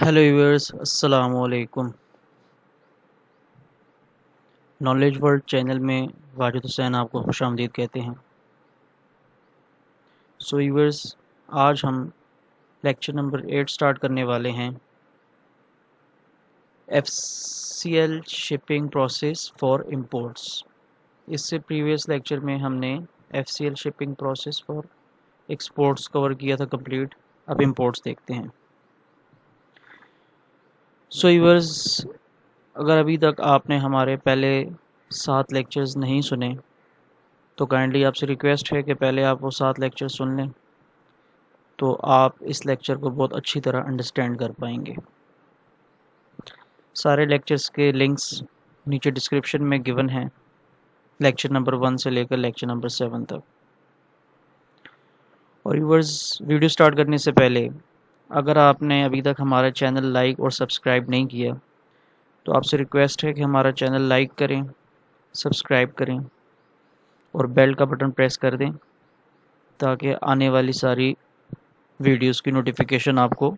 Hello viewers, अस्सलाम वालेकुम। Knowledge world channel में वाजिद हुसैन आपको खुशामदीद कहते हैं। सो व्यूअर्स, आज हम लेक्चर नंबर 8 स्टार्ट करने वाले हैं। FCL shipping process for imports. इससे प्रीवियस लेक्चर में हमने FCL shipping process for exports cover किया था कंप्लीट। अब इंपोर्ट्स देखते हैं। सो व्यूअर्स, अगर अभी तक आपने हमारे पहले 7 लेक्चर्स नहीं सुने तो काइंडली आपसे रिक्वेस्ट है कि पहले आप वो 7 लेक्चर सुन लें, तो आप इस लेक्चर को बहुत अच्छी तरह अंडरस्टैंड कर पाएंगे। सारे लेक्चर्स के लिंक्स नीचे डिस्क्रिप्शन में गिवन हैं, लेक्चर नंबर 1 से लेकर लेक्चर नंबर 7 तक। और व्यूअर्स, वीडियो स्टार्ट करने से पहले अगर आपने अभी तक हमारा चैनल लाइक और सब्सक्राइब नहीं किया तो आपसे रिक्वेस्ट है कि हमारा चैनल लाइक करें, सब्सक्राइब करें और बेल का बटन प्रेस कर दें ताकि आने वाली सारी वीडियोस की नोटिफिकेशन आपको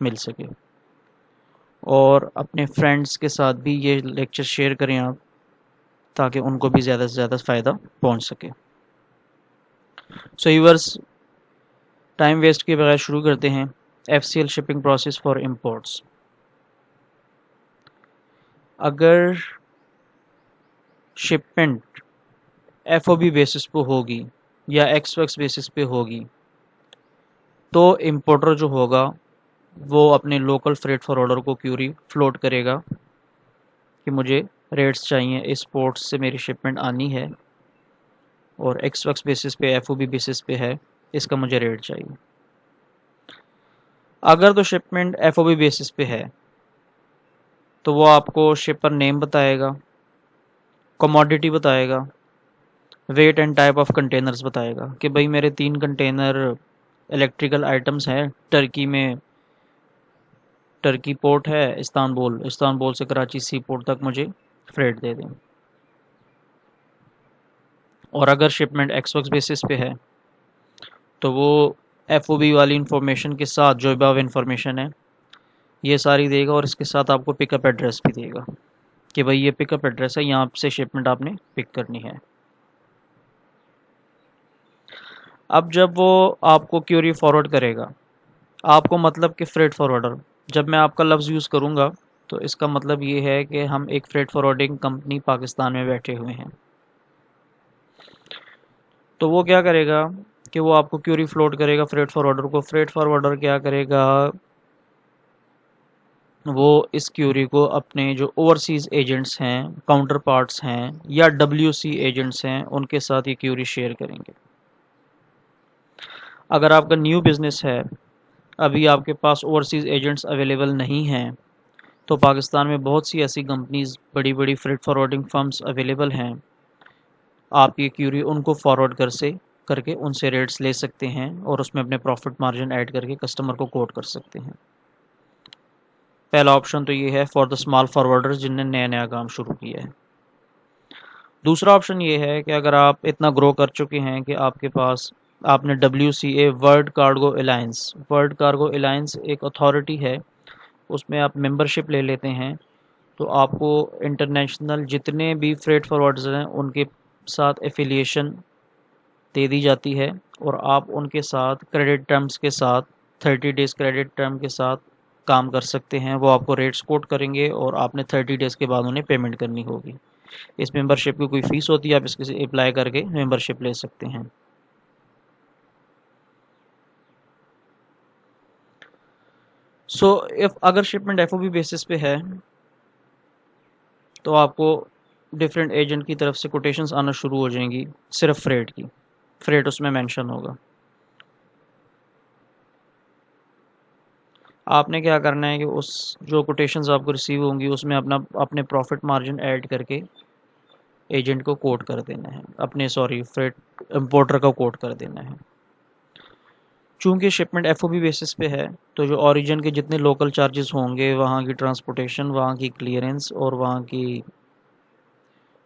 मिल सके। और अपने फ्रेंड्स के साथ भी ये लेक्चर शेयर करें आप, ताकि उनको भी ज़्यादा से ज़्यादा फ़ायदा पहुंच सके। सो व्यूअर्स, टाइम वेस्ट किए बगैर शुरू करते हैं। FCL shipping process for imports. अगर शिपमेंट FOB बेसिस पे होगी या एक्सवर्क्स बेसिस पे होगी तो इंपोर्टर जो होगा वो अपने लोकल फ्रेट फॉरवर्डर को क्यूरी फ्लोट करेगा कि मुझे रेट्स चाहिए, इस पोर्ट से मेरी शिपमेंट आनी है और एक्सवर्क्स बेसिस पे FOB बेसिस पे है, इसका मुझे रेट चाहिए। अगर तो शिपमेंट FOB बेसिस पे है तो वो आपको शिपर नेम बताएगा, कमोडिटी बताएगा, weight and type of containers बताएगा कि भाई मेरे 3 कंटेनर इलेक्ट्रिकल आइटम्स हैं टर्की में। टर्की पोर्ट है इस्तांबुल, इस्तांबुल से कराची सी पोर्ट तक मुझे फ्रेट दे दें। और अगर शिपमेंट एक्सवर्क्स बेसिस पे है तो वो FOB वाली इंफॉर्मेशन के साथ जो अबव इंफॉर्मेशन है ये सारी देगा और इसके साथ आपको पिकअप एड्रेस भी देगा कि भाई ये पिकअप एड्रेस है, यहाँ से शिपमेंट आपने पिक करनी है। अब जब वो आपको क्यूरी फॉरवर्ड करेगा, आपको मतलब कि फ्रेट फॉरवर्डर, जब मैं आपका लफ्ज़ यूज़ करूँगा तो इसका मतलब ये है कि हम एक फ्रेट फॉरवर्डिंग कंपनी पाकिस्तान में बैठे हुए हैं। तो वो क्या करेगा कि वो आपको क्यूरी फ्लोट करेगा फ्रेट फॉरवर्डर को। फ्रेट फॉरवर्डर क्या करेगा, वो इस क्यूरी को अपने जो ओवरसीज़ एजेंट्स हैं, काउंटर पार्ट्स हैं या WC एजेंट्स हैं, उनके साथ ये क्यूरी शेयर करेंगे। अगर आपका न्यू बिज़नेस है, अभी आपके पास ओवरसीज़ एजेंट्स अवेलेबल नहीं हैं, तो पाकिस्तान में बहुत सी ऐसी कंपनीज़, बड़ी बड़ी फ्रेट फॉरवर्डिंग फर्म्स अवेलेबल हैं। आप ये क्यूरी उनको फॉरवर्ड करके उनसे रेट्स ले सकते हैं और उसमें अपने प्रॉफिट मार्जिन ऐड करके कस्टमर को कोट कर सकते हैं। पहला ऑप्शन तो ये है फॉर द स्मॉल फॉरवर्डर्स जिनने नया नया काम शुरू किया है। दूसरा ऑप्शन ये है कि अगर आप इतना ग्रो कर चुके हैं कि आपके पास, आपने WCA वर्ल्ड कार्गो अलायंस एक अथॉरिटी है, उसमें आप मेंबरशिप ले लेते हैं तो आपको इंटरनेशनल जितने भी फ्रेट फॉरवर्डर्स हैं उनके साथ एफिलिएशन दे दी जाती है और आप उनके साथ क्रेडिट टर्म्स के साथ, 30 डेज़ क्रेडिट टर्म के साथ काम कर सकते हैं। वो आपको रेट्स कोट करेंगे और आपने 30 डेज़ के बाद उन्हें पेमेंट करनी होगी। इस मेंबरशिप की कोई फ़ीस होती है, आप इसके अप्लाई करके मेंबरशिप ले सकते हैं। सो इफ़ अगर शिपमेंट FOB बेसिस पे है तो आपको डिफरेंट एजेंट की तरफ से कोटेशंस आना शुरू हो जाएंगी, सिर्फ फ्रेट की। फ्रेट उसमें मेंशन होगा। आपने क्या करना है कि उस जो कोटेशंस आपको रिसीव होंगी उसमें अपने प्रॉफिट मार्जिन ऐड करके एजेंट को कोट कर देना है, अपने फ्रेट इंपोर्टर को कोट कर देना है। चूंकि शिपमेंट FOB बेसिस पे है तो जो ओरिजिन के जितने लोकल चार्जेस होंगे, वहाँ की ट्रांसपोर्टेशन, वहाँ की क्लियरेंस और वहाँ की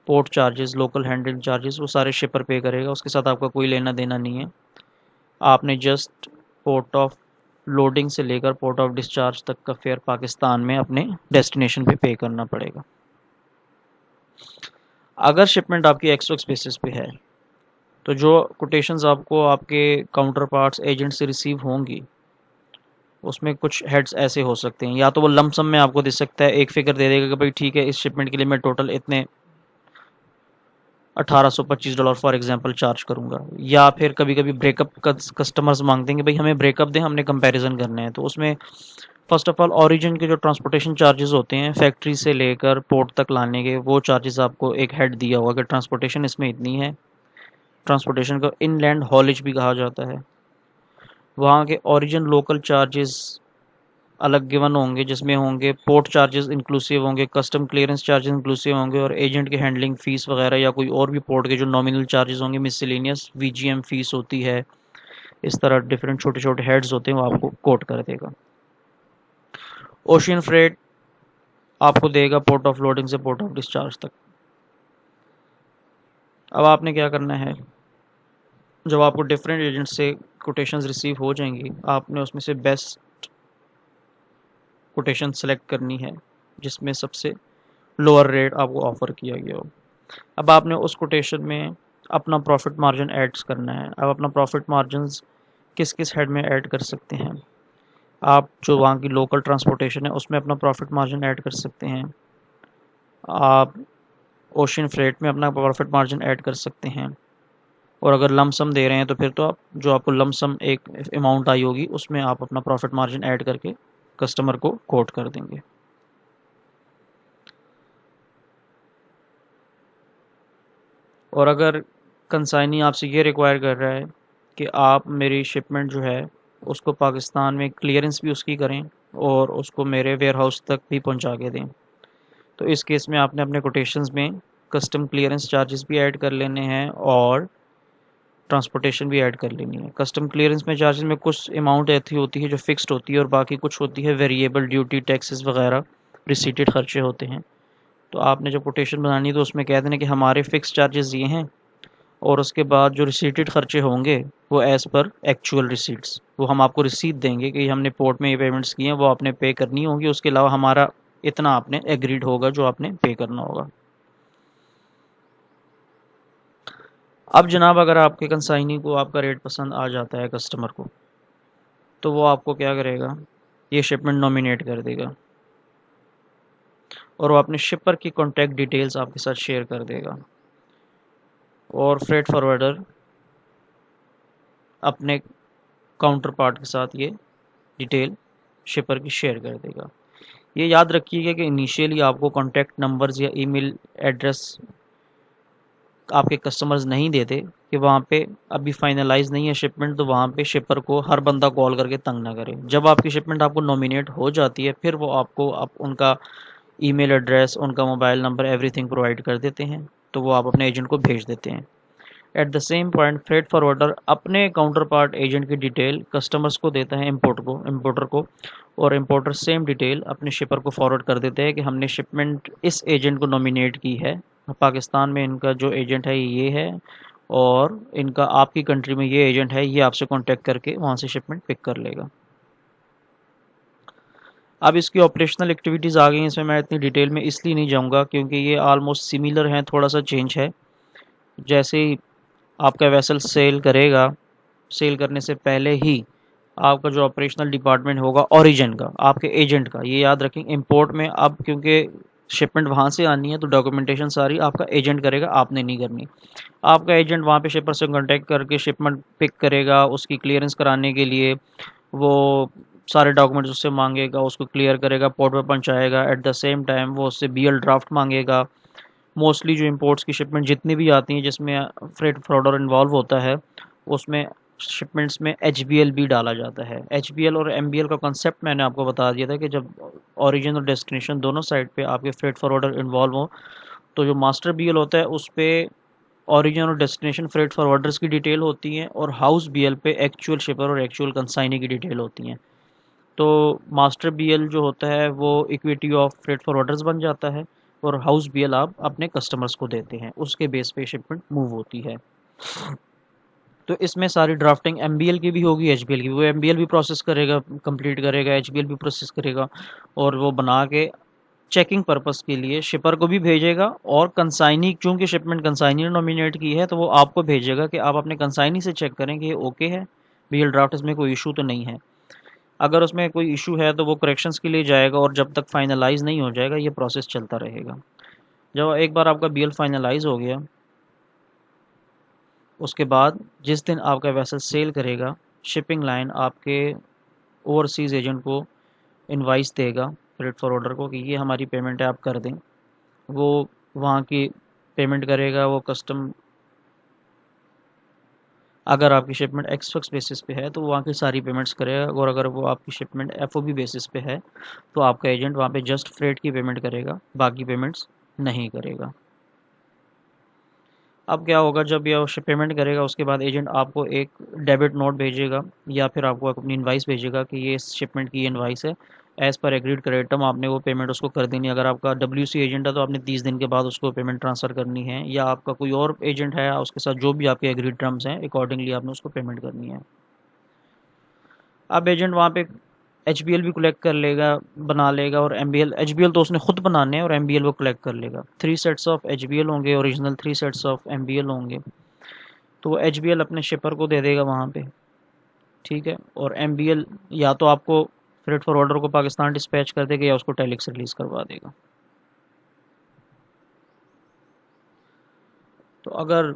port charges, local handling charges, वो सारे शिपर पे करेगा। उसके साथ आपका कोई लेना देना नहीं है। आपने जस्ट पोर्ट ऑफ लोडिंग से लेकर पोर्ट ऑफ डिस्चार्ज तक का फेयर पाकिस्तान में अपने डेस्टिनेशन पे करना पड़ेगा। अगर शिपमेंट आपकी एक्स बेसिस पे है तो जो कोटेशंस आपको आपके काउंटर पार्ट्स एजेंट से रिसीव होंगी उसमें कुछ हेड्स ऐसे हो सकते हैं, या तो वो लमसम में आपको दे सकता है, एक फिगर दे देगा कि भाई ठीक है इस शिपमेंट के लिए मैं टोटल इतने $1825 फॉर एग्जांपल चार्ज करूंगा, या फिर कभी कभी ब्रेकअप कस्टमर्स मांगते हैं कि भाई हमें ब्रेकअप दें, हमने कंपैरिजन करना है। तो उसमें फर्स्ट ऑफ ऑल ओरिजिन के जो ट्रांसपोर्टेशन चार्जेस होते हैं फैक्ट्री से लेकर पोर्ट तक लाने के, वो चार्जेस आपको एक हेड दिया होगा कि ट्रांसपोर्टेशन इसमें इतनी है। ट्रांसपोर्टेशन को इनलैंड हॉलेज भी कहा जाता है। वहाँ के ओरिजिन लोकल चार्जेस अलग गिवन होंगे, जिसमें होंगे पोर्ट चार्जेस इंक्लूसिव होंगे, कस्टम क्लियरेंस चार्जेस इंक्लूसिव होंगे, और एजेंट के हैंडलिंग फ़ीस वगैरह या कोई और भी पोर्ट के जो नॉमिनल चार्जेस होंगे, मिसलेनियस वीजीएम फ़ीस होती है। इस तरह डिफरेंट छोटे छोटे हेड्स होते हैं, वो आपको कोट कर देगा। ओशियन फ्रेट आपको देगा पोर्ट ऑफ लोडिंग से पोर्ट ऑफ डिस्चार्ज तक। अब आपने क्या करना है, जब आपको डिफरेंट एजेंट से कोटेशंस रिसीव हो जाएंगी, आपने उसमें से बेस्ट कोटेशन सेलेक्ट करनी है जिसमें सबसे लोअर रेट आपको ऑफ़र किया गया हो। अब आपने उस कोटेशन में अपना प्रॉफिट मार्जिन ऐड करना है। अब अपना प्रॉफिट मार्जिन किस किस हेड में ऐड कर सकते हैं, आप जो वहाँ की लोकल ट्रांसपोर्टेशन है उसमें अपना प्रॉफिट मार्जिन ऐड कर सकते हैं, आप ओशियन फ्रेट में अपना प्रॉफिट मार्जिन ऐड कर सकते हैं, और अगर लमसम दे रहे हैं तो फिर तो आप जो आपको लमसम एक अमाउंट आई होगी उसमें आप अपना प्रॉफिट मार्जिन ऐड करके कस्टमर को कोट कर देंगे। और अगर कंसाइनी आपसे ये रिक्वायर कर रहा है कि आप मेरी शिपमेंट जो है उसको पाकिस्तान में क्लियरेंस भी उसकी करें और उसको मेरे वेयर हाउस तक भी पहुंचा के दें, तो इस केस में आपने अपने कोटेशंस में कस्टम क्लियरेंस चार्जेस भी ऐड कर लेने हैं और ट्रांसपोर्टेशन भी ऐड कर लेनी है। कस्टम क्लियरेंस में चार्जेस में कुछ अमाउंट ऐसी होती है जो फिक्स्ड होती है और बाकी कुछ होती है वेरिएबल, ड्यूटी, टैक्सेस वगैरह रिसीटेड खर्चे होते हैं। तो आपने जब कोटेशन बनानी है तो उसमें कह देना कि हमारे फिक्स चार्जेस ये हैं और उसके बाद जो रिसीटेड खर्चे होंगे वो एज़ पर एक्चुअल रिसीट्स, वो हम आपको रिसीट देंगे कि हमने पोर्ट में ये पेमेंट्स की हैं, वो आपने पे करनी होगी, उसके अलावा हमारा इतना आपने एग्रीड होगा जो आपने पे करना होगा। अब जनाब अगर आपके कंसाइनी को आपका रेट पसंद आ जाता है कस्टमर को, तो वो आपको क्या करेगा, ये शिपमेंट नॉमिनेट कर देगा और वो अपने शिपर की कॉन्टैक्ट डिटेल्स आपके साथ शेयर कर देगा, और फ्रेट फॉरवर्डर अपने काउंटर पार्ट के साथ ये डिटेल शिपर की शेयर कर देगा। ये याद रखिएगा कि इनिशियली आपको कॉन्टैक्ट नंबर्स या ईमेल एड्रेस आपके कस्टमर्स नहीं देते कि वहाँ पे अभी फाइनलाइज नहीं है शिपमेंट, तो वहाँ पे शिपर को हर बंदा कॉल करके तंग ना करे। जब आपकी शिपमेंट आपको नॉमिनेट हो जाती है फिर वो आपको उनका ईमेल एड्रेस, उनका मोबाइल नंबर, एवरीथिंग प्रोवाइड कर देते हैं, तो वो आप अपने एजेंट को भेज देते हैं। At the same point freight forwarder अपने काउंटर पार्ट एजेंट की डिटेल कस्टमर्स को देता है, इम्पोर्टर को, और इम्पोर्टर सेम डिटेल अपने शिपर को फॉरवर्ड कर देते हैं कि हमने शिपमेंट इस एजेंट को नॉमिनेट की है, पाकिस्तान में इनका जो एजेंट है ये है, और इनका आपकी कंट्री में ये एजेंट है, ये आपसे कांटेक्ट करके वहाँ से शिपमेंट पिक कर लेगा। अब इसकी ऑपरेशनल एक्टिविटीज़ आ गई हैं, इसमें मैं इतनी डिटेल में इसलिए नहीं जाऊँगा क्योंकि ये ऑलमोस्ट सिमिलर हैं, थोड़ा सा चेंज है। जैसे ही आपका वेसल सेल करेगा, सेल करने से पहले ही आपका जो ऑपरेशनल डिपार्टमेंट होगा ओरिजिन का, आपके एजेंट का, ये याद रखें इंपोर्ट में अब क्योंकि शिपमेंट वहाँ से आनी है तो डॉक्यूमेंटेशन सारी आपका एजेंट करेगा, आपने नहीं करनी। आपका एजेंट वहाँ पे शिपर से कांटेक्ट करके शिपमेंट पिक करेगा, उसकी क्लियरेंस कराने के लिए वो सारे डॉक्यूमेंट्स उससे मांगेगा, उसको क्लियर करेगा, पोर्ट पर पहुँचाएगा। एट द सेम टाइम वो उससे बीएल ड्राफ्ट मांगेगा। मोस्टली जो इंपोर्ट्स की शिपमेंट जितनी भी आती हैं जिसमें फ्रेट फॉरवर्डर इन्वॉल्व होता है उसमें शिपमेंट्स में एचबीएल भी डाला जाता है। एचबीएल और एमबीएल का कॉन्सेप्ट मैंने आपको बता दिया था कि जब ओरिजिन और डेस्टिनेशन दोनों साइड पे आपके फ्रेट फॉरवर्डर इन्वॉल्व हो तो जो मास्टर बीएल होता है उस पर ओरिजिन और डेस्टिनेशन फ्रेट फॉरवर्डर्स की डिटेल होती है और हाउस बीएल पे एक्चुअल शिपर और एक्चुअल कंसाइनी की डिटेल होती हैं। तो मास्टर बीएल जो होता है वो इक्विटी ऑफ फ्रेट फॉरवर्डर्स बन जाता है और हाउस बीएल आप अपने कस्टमर्स को देते हैं, उसके बेस पे शिपमेंट मूव होती है। तो इसमें सारी ड्राफ्टिंग एमबीएल की भी होगी, एचबीएल की भी। वो एमबीएल भी प्रोसेस करेगा, कंप्लीट करेगा, एचबीएल भी प्रोसेस करेगा, और वो बना के चेकिंग पर्पस के लिए शिपर को भी भेजेगा, और कंसाइनी, चूंकि शिपमेंट कंसाइनी ने नॉमिनेट की है तो वो आपको भेजेगा कि आप अपने कंसाइनी से चेक करें कि ये ओके है, बीएल ड्राफ्ट इसमें कोई इशू तो नहीं है। अगर उसमें कोई इशू है तो वो करेक्शंस के लिए जाएगा, और जब तक फाइनलाइज नहीं हो जाएगा ये प्रोसेस चलता रहेगा। जब एक बार आपका बीएल फाइनलाइज हो गया, उसके बाद जिस दिन आपका वेसल सेल करेगा, शिपिंग लाइन आपके ओवरसीज़ एजेंट को इनवाइस देगा फ्रेट फॉरवर्डर को कि ये हमारी पेमेंट है, आप कर दें। वो वहाँ की पेमेंट करेगा, वो कस्टम, अगर आपकी शिपमेंट एक्सफिक्स बेसिस पे है तो वो वहाँ की सारी पेमेंट्स करेगा, और अगर वो आपकी शिपमेंट एफओबी बेसिस पे है तो आपका एजेंट वहाँ पे जस्ट फ्रेट की पेमेंट करेगा, बाकी पेमेंट्स नहीं करेगा। अब क्या होगा, जब ये पेमेंट करेगा उसके बाद एजेंट आपको एक डेबिट नोट भेजेगा, या फिर आपको अपनी इनवाइस भेजेगा कि ये शिपमेंट की इनवाइस है, as per agreed credit term आपने वो पेमेंट उसको कर देनी है। अगर आपका डब्ल्यूसी एजेंट है तो आपने 30 दिन के बाद उसको पेमेंट ट्रांसफ़र करनी है, या आपका कोई और एजेंट है उसके साथ जो भी आपके एग्रीड टर्म्स हैं अकॉर्डिंगली आपने उसको पेमेंट करनी है। अब एजेंट वहाँ पे एचबीएल भी कलेक्ट कर लेगा, बना लेगा, और एमबीएल, एचबीएल तो उसने खुद बनाने हैं और एमबीएल वो कलेक्ट कर लेगा। 3 सेट्स ऑफ एचबीएल होंगे, ओरिजिनल 3 सेट्स ऑफ एमबीएल होंगे, तो वो एचबीएल अपने शिपर को दे देगा वहाँ पे, ठीक है। और एमबीएल या तो आपको फ्रेट फॉरवर्डर को पाकिस्तान डिस्पैच कर देगा, या उसको टेलिक्स रिलीज़ करवा देगा। तो अगर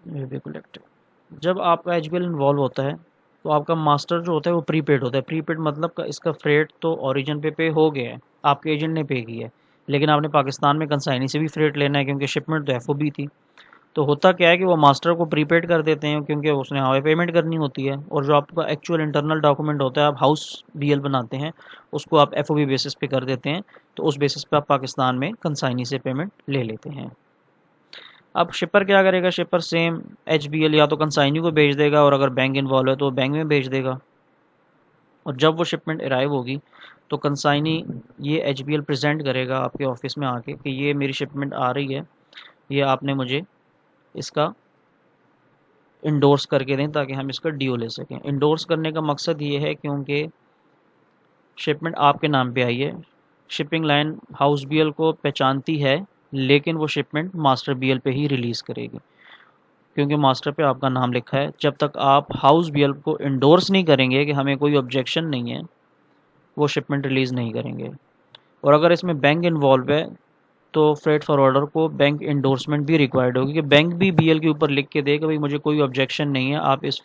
ये भी कलेक्ट, जब आपका एचबीएल इन्वॉल्व होता है तो आपका मास्टर जो होता है वो प्रीपेड होता है। प्रीपेड मतलब का इसका फ्रेट तो ओरिजिन पे हो गया है, आपके एजेंट ने पे किया है, लेकिन आपने पाकिस्तान में कंसाइनी से भी फ्रेट लेना है क्योंकि शिपमेंट तो एफओबी थी। तो होता क्या है कि वो मास्टर को प्रीपेड कर देते हैं क्योंकि उसने हवाई पेमेंट करनी होती है, और जो आपका एक्चुअल इंटरनल डॉक्यूमेंट होता है, आप हाउस बीएल बनाते हैं, उसको आप एफओबी बेसिस पे कर देते हैं, तो उस बेसिस पे आप पाकिस्तान में कंसाइनी से पेमेंट ले लेते हैं। अब शिपर क्या करेगा, शिपर सेम एचबीएल या तो कंसाइनी को भेज देगा, और अगर बैंक इन्वॉल्व है तो बैंक में भेज देगा। और जब वो शिपमेंट अराइव होगी तो कंसाइनी ये एचबीएल प्रेजेंट करेगा आपके ऑफिस में आके कि ये मेरी शिपमेंट आ रही है, ये आपने मुझे इसका इंडोर्स करके दें ताकि हम इसका डीओ ले सकें। इंडोर्स करने का मकसद ये है क्योंकि शिपमेंट आपके नाम पे आई है, शिपिंग लाइन हाउस बीएल को पहचानती है, लेकिन वो शिपमेंट मास्टर बीएल पे ही रिलीज़ करेगी क्योंकि मास्टर पे आपका नाम लिखा है। जब तक आप हाउस बीएल को इंडोर्स नहीं करेंगे कि हमें कोई ऑब्जेक्शन नहीं है, वो शिपमेंट रिलीज़ नहीं करेंगे। और अगर इसमें बैंक इन्वॉल्व है तो फ्रेट फॉरवर्डर को बैंक इंडोर्समेंट भी रिक्वायर्ड होगी कि बैंक भी बीएल के ऊपर लिख के दे कि भाई मुझे कोई ऑब्जेक्शन नहीं है, आप इस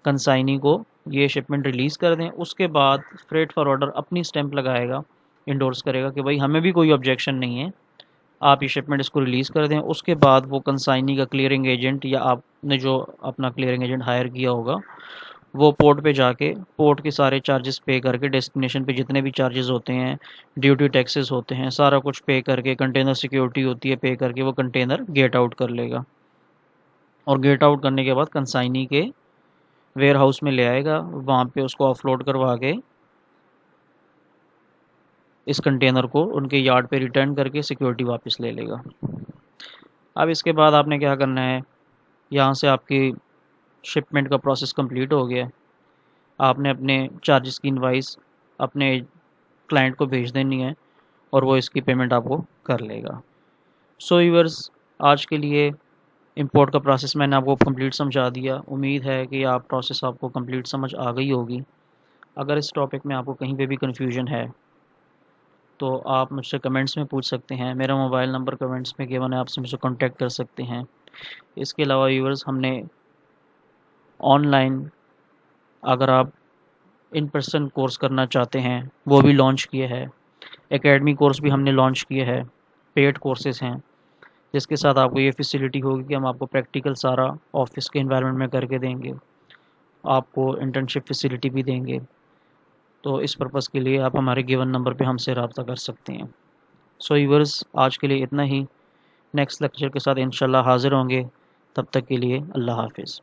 कंसाइनी को ये शिपमेंट रिलीज़ कर दें। उसके बाद फ्रेट फॉरवर्डर अपनी स्टैंप लगाएगा, इंडोर्स करेगा कि भाई हमें भी कोई ऑब्जेक्शन नहीं है, आप ये शिपमेंट इसको रिलीज़ कर दें। उसके बाद वो कंसाइनी का क्लियरिंग एजेंट, या आपने जो अपना क्लियरिंग एजेंट हायर किया होगा, वो पोर्ट पे जाके पोर्ट के सारे चार्जेस पे करके, डेस्टिनेशन पे जितने भी चार्जेस होते हैं, ड्यूटी टैक्सेस होते हैं, सारा कुछ पे करके, कंटेनर सिक्योरिटी होती है पे करके, वो कंटेनर गेट आउट कर लेगा। और गेट आउट करने के बाद कंसाइनी के वेयर हाउस में ले आएगा, वहाँ पे उसको ऑफलोड करवा के इस कंटेनर को उनके यार्ड पे रिटर्न करके सिक्योरिटी वापस ले लेगा। अब इसके बाद आपने क्या करना है, यहाँ से आपकी शिपमेंट का प्रोसेस कंप्लीट हो गया, आपने अपने चार्जेस की इनवाइस अपने क्लाइंट को भेज देनी है, और वो इसकी पेमेंट आपको कर लेगा। सो व्यूअर्स, आज के लिए इंपोर्ट का प्रोसेस मैंने आपको कंप्लीट समझा दिया। उम्मीद है कि आप प्रोसेस आपको कंप्लीट समझ आ गई होगी। अगर इस टॉपिक में आपको कहीं पे भी कन्फ्यूजन है तो आप मुझसे कमेंट्स में पूछ सकते हैं। मेरा मोबाइल नंबर कमेंट्स में गिवन है, आपसे मुझसे कांटेक्ट कर सकते हैं। इसके अलावा व्यूअर्स, हमने ऑनलाइन, अगर आप इन पर्सन कोर्स करना चाहते हैं, वो भी लॉन्च किए हैं। एकेडमी कोर्स भी हमने लॉन्च किए हैं, पेड कोर्सेज हैं, जिसके साथ आपको ये फैसिलिटी होगी कि हम आपको प्रैक्टिकल सारा ऑफिस के एनवायरनमेंट में करके देंगे, आपको इंटर्नशिप फैसिलिटी भी देंगे। तो इस पर्पज़ के लिए आप हमारे गिवन नंबर पे हमसे रब्ता कर सकते हैं। सो व्यूअर्स, आज के लिए इतना ही। नेक्स्ट लेक्चर के साथ इंशाल्लाह हाज़िर होंगे। तब तक के लिए अल्लाह हाफ़िज़।